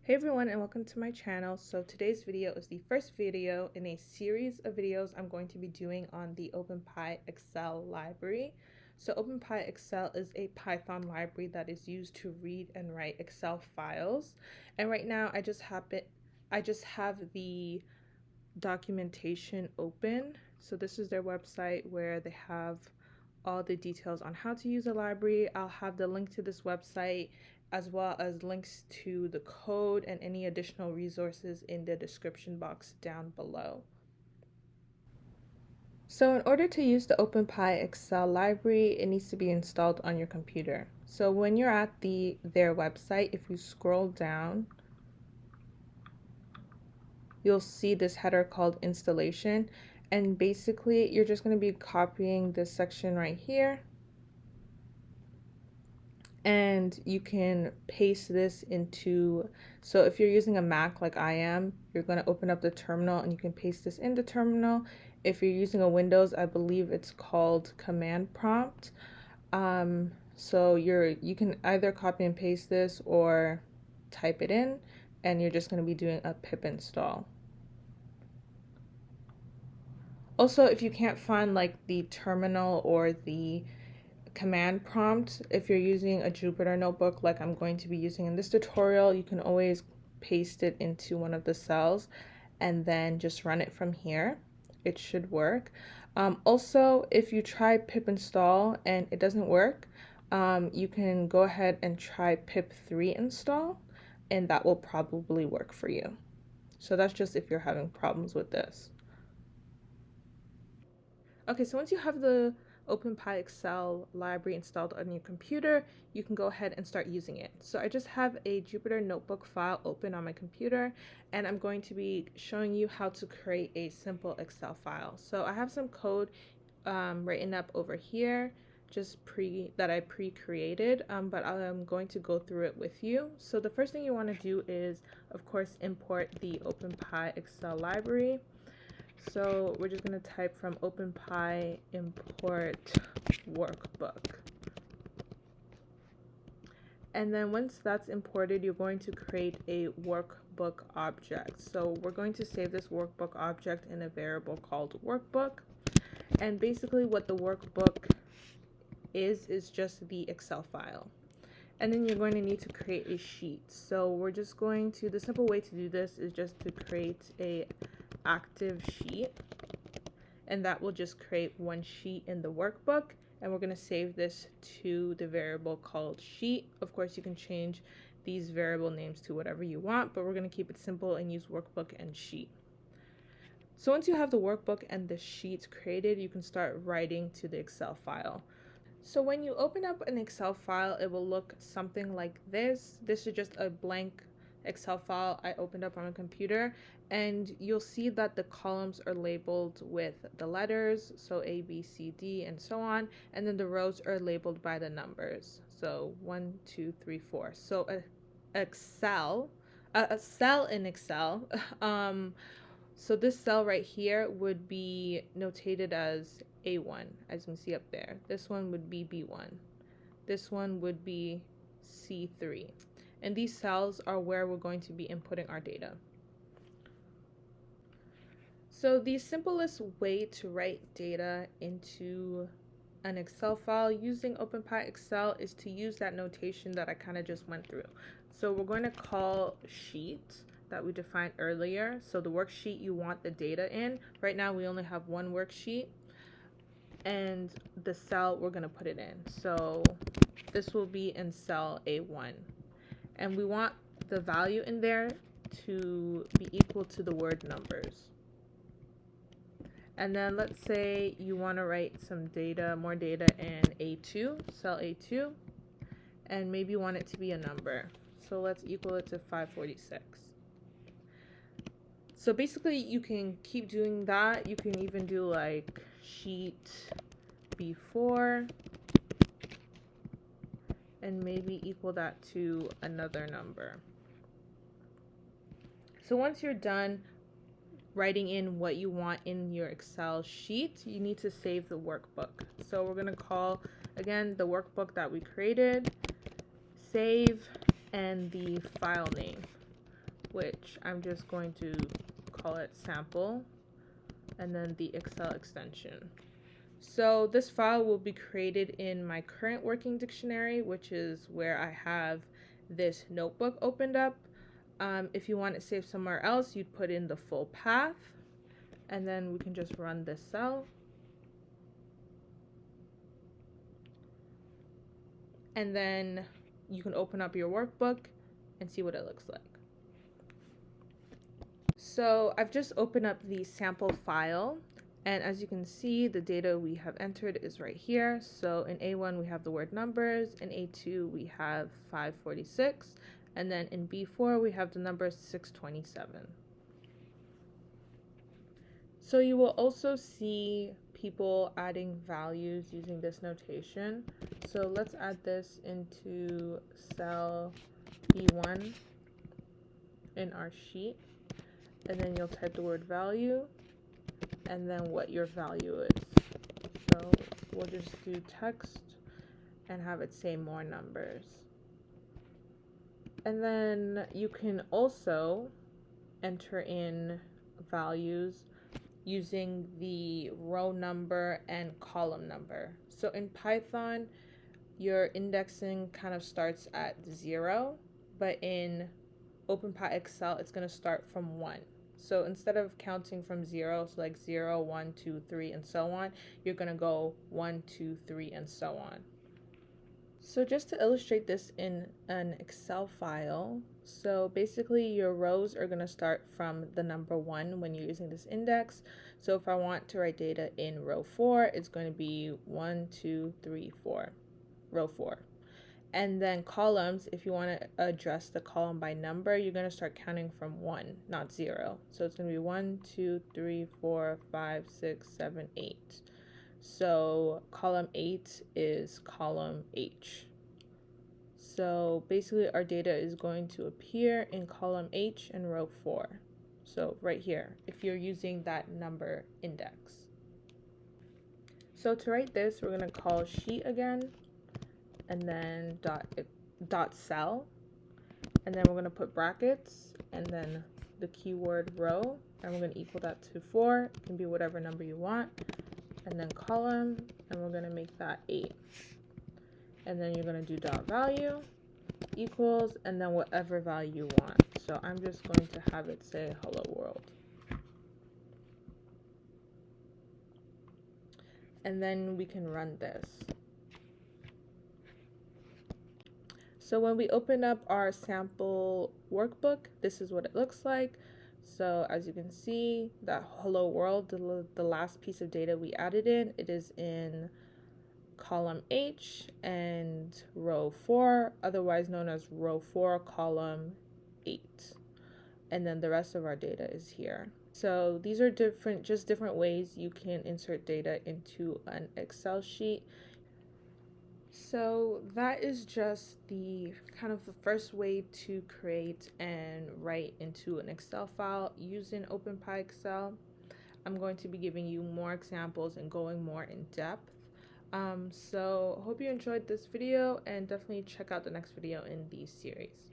Hey everyone, and welcome to my channel. So today's video is the first video in a series of videos I'm going to be doing on the Openpyxl library. So Openpyxl is a Python library that is used to read and write Excel files. And right now I just have the documentation open. So this is their website where they have all the details on how to use the library. I'll have the link to this website as well as links to the code and any additional resources in the description box down below. So in order to use the Openpyxl library, it needs to be installed on your computer. So when you're at their website, if you scroll down, you'll see this header called installation, and basically you're just going to be copying this section right here, and you can paste this into, so if you're using a Mac like I am, you're going to open up the terminal and you can paste this into terminal. If you're using a Windows, I believe it's called command prompt. So you can either copy and paste this or type it in, and you're just going to be doing a pip install. Also, if you can't find like the terminal or the command prompt, if you're using a Jupyter notebook like I'm going to be using in this tutorial, you can always paste it into one of the cells and then just run it from here. It should work. Also, if you try pip install and it doesn't work, you can go ahead and try pip3 install, and that will probably work for you. So that's just if you're having problems with this. Okay, so once you have the Openpyxl library installed on your computer, you can go ahead and start using it. So I just have a Jupyter notebook file open on my computer, and I'm going to be showing you how to create a simple Excel file. So I have some code written up over here, just that I pre-created, but I'm going to go through it with you. So the first thing you want to do is, of course, import the Openpyxl library. So we're just going to type from OpenPy import workbook. And then once that's imported, you're going to create a workbook object. So we're going to save this workbook object in a variable called workbook. And basically what the workbook is just the Excel file. And then you're going to need to create a sheet. So we're just going to, the simple way to do this is just to create a active sheet, and that will just create one sheet in the workbook, and we're going to save this to the variable called sheet. Of course, you can change these variable names to whatever you want, but we're going to keep it simple and use workbook and sheet. So once you have the workbook and the sheets created, you can start writing to the Excel file. So when you open up an Excel file, it will look something like this. This is just a blank Excel file I opened up on a computer, and you'll see that the columns are labeled with the letters, so A, B, C, D, and so on, and then the rows are labeled by the numbers, so 1, 2, 3, 4. So a cell in Excel, so this cell right here would be notated as A1, as you can see up there. This one would be B1. This one would be C3. And these cells are where we're going to be inputting our data. So the simplest way to write data into an Excel file using Openpyxl is to use that notation that I kind of just went through. So we're going to call sheet that we defined earlier. So the worksheet you want the data in. Right now we only have one worksheet, and the cell we're going to put it in. So this will be in cell A1. And we want the value in there to be equal to the word numbers. And then let's say you want to write some data, more data in A2, cell A2, and maybe you want it to be a number. So let's equal it to 546. So basically you can keep doing that. You can even do like sheet B4 and maybe equal that to another number. So once you're done writing in what you want in your Excel sheet, you need to save the workbook. So we're going to call, again, the workbook that we created, save, and the file name. which I'm just going to call it sample, and then the Excel extension. So this file will be created in my current working dictionary, which is where I have this notebook opened up. If you want it saved somewhere else, you'd put in the full path, and then we can just run this cell. And then you can open up your workbook and see what it looks like. So I've just opened up the sample file, and as you can see, the data we have entered is right here. So in A1 we have the word numbers, in A2 we have 546, and then in B4 we have the number 627. So you will also see people adding values using this notation. So let's add this into cell B1 in our sheet, and then you'll type the word value and then what your value is. So we'll just do text and have it say more numbers. And then you can also enter in values using the row number and column number. So in Python, your indexing kind of starts at 0, but in Openpyxl, it's going to start from 1. So instead of counting from 0, so like 0, 1, 2, 3, and so on, you're going to go 1, 2, 3, and so on. So just to illustrate this in an Excel file, so basically your rows are going to start from the number 1 when you're using this index. So if I want to write data in row 4, it's going to be 1, 2, 3, 4, row 4. And then columns, if you want to address the column by number, you're going to start counting from 1, not 0. So it's going to be 1, 2, 3, 4, 5, 6, 7, 8. So column 8 is column H. So basically our data is going to appear in column H in row 4. So right here, if you're using that number index. So to write this, we're going to call sheet again, and then dot cell, and then we're going to put brackets and then the keyword row, and we're going to equal that to 4. It can be whatever number you want, and then column, and we're going to make that 8, and then you're going to do dot value equals, and then whatever value you want. So I'm just going to have it say hello world, and then we can run this. So when we open up our sample workbook, this is what it looks like. So as you can see, that hello world, the last piece of data we added in, it is in column H and row 4, otherwise known as row 4, column 8. And then the rest of our data is here. So these are different ways you can insert data into an Excel sheet. So that is just the kind of the first way to create and write into an Excel file using Openpyxl. I'm going to be giving you more examples and going more in depth. So hope you enjoyed this video, and definitely check out the next video in the series.